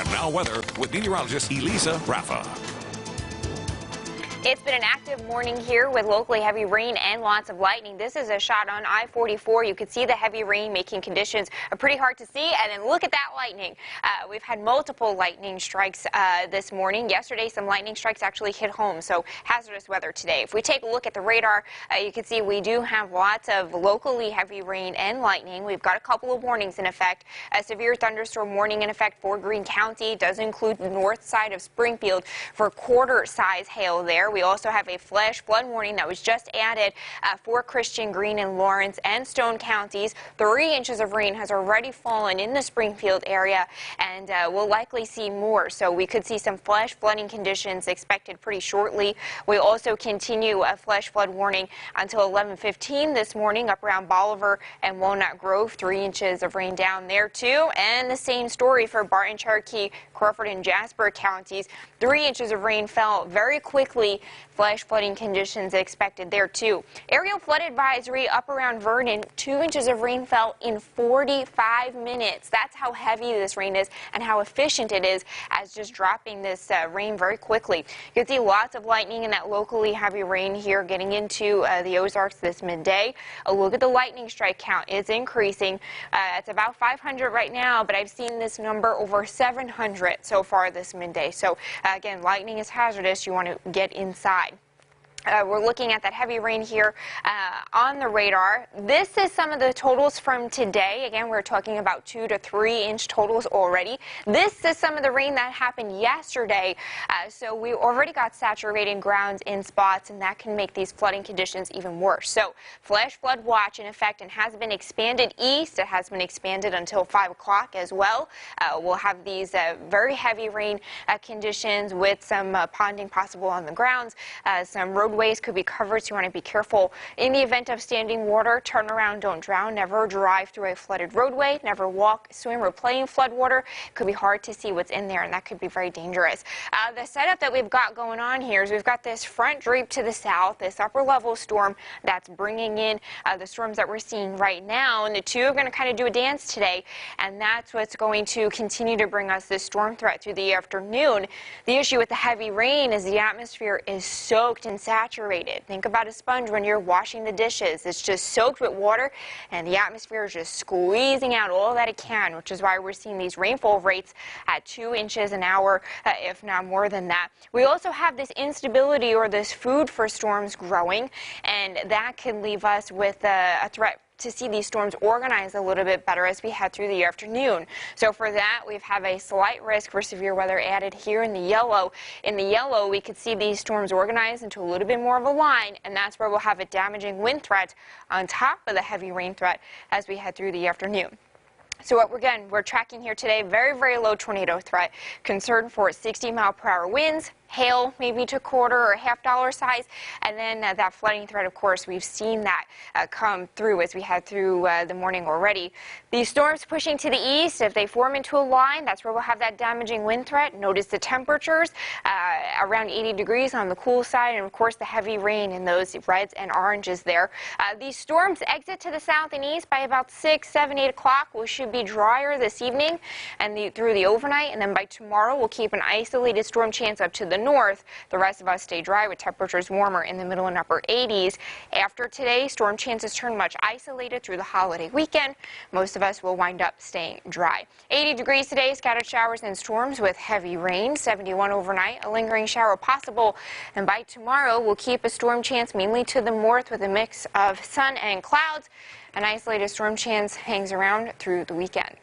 And now weather with meteorologist Elisa Raffa. It's been an active morning here with locally heavy rain and lots of lightning. This is a shot on I-44. You can see the heavy rain making conditions pretty hard to see. And then look at that lightning. We've had multiple lightning strikes this morning. Yesterday, some lightning strikes actually hit home. So hazardous weather today. If we take a look at the radar, you can see we do have lots of locally heavy rain and lightning. We've got a couple of warnings in effect. A severe thunderstorm warning in effect for Greene County. It does include the north side of Springfield for quarter-size hail there. We also have a flash flood warning that was just added for Christian, Greene, and Lawrence and Stone counties. 3 inches of rain has already fallen in the Springfield area, and we'll likely see more. So we could see some flash flooding conditions expected pretty shortly. We also continue a flash flood warning until 11:15 this morning up around Bolivar and Walnut Grove. 3 inches of rain down there too, and the same story for Barton, Cherokee, Crawford, and Jasper counties. 3 inches of rain fell very quickly. Flash flooding conditions expected there too. Aerial flood advisory up around Vernon. 2 inches of rain fell in 45 minutes. That's how heavy this rain is and how efficient it is as just dropping this rain very quickly. You can see lots of lightning and that locally heavy rain here getting into the Ozarks this midday. A look at the lightning strike count. It's increasing. It's about 500 right now, but I've seen this number over 700 so far this midday. So again, lightning is hazardous. You want to get inside. We're looking at that heavy rain here on the radar. This is some of the totals from today. Again, we're talking about 2 to 3 inch totals already. This is some of the rain that happened yesterday. So we already got saturated grounds in spots, and that can make these flooding conditions even worse. So flash flood watch in effect and has been expanded east. It has been expanded until 5 o'clock as well. We'll have these very heavy rain conditions with some ponding possible on the grounds. Some roadways could be covered, so you want to be careful. In the event of standing water, turn around, don't drown. Never drive through a flooded roadway. Never walk, swim, or play in flood water. It could be hard to see what's in there, and that could be very dangerous. The setup that we've got going on here is we've got this front drape to the south, this upper level storm that's bringing in the storms that we're seeing right now, and the two are going to kind of do a dance today, and that's what's going to continue to bring us this storm threat through the afternoon. The issue with the heavy rain is the atmosphere is soaked and saturated. Think about a sponge when you're washing the dishes. It's just soaked with water, and the atmosphere is just squeezing out all that it can, which is why we're seeing these rainfall rates at 2 inches an hour, if not more than that. We also have this instability or this food for storms growing, and that can leave us with a threat to see these storms organize a little bit better as we head through the afternoon. So for that, we have a slight risk for severe weather added here in the yellow. In the yellow, we could see these storms organize into a little bit more of a line, and that's where we'll have a damaging wind threat on top of the heavy rain threat as we head through the afternoon. So again, we're tracking here today very, very low tornado threat. Concern for 60-mile-per-hour winds. Hail maybe to quarter or $half size, and then that flooding threat, of course, we've seen that come through as we head through the morning already. These storms pushing to the east, if they form into a line, that's where we'll have that damaging wind threat. Notice the temperatures around 80 degrees on the cool side, and of course the heavy rain in those reds and oranges there. These storms exit to the south and east by about 6, 7, 8 o'clock. We should be drier this evening and through the overnight, and then by tomorrow we'll keep an isolated storm chance up to the north. The rest of us stay dry with temperatures warmer in the middle and upper 80s. After today, storm chances turn much isolated through the holiday weekend. Most of us will wind up staying dry. 80 degrees today, scattered showers and storms with heavy rain. 71 overnight, a lingering shower possible. And by tomorrow, we'll keep a storm chance mainly to the north with a mix of sun and clouds. An isolated storm chance hangs around through the weekend.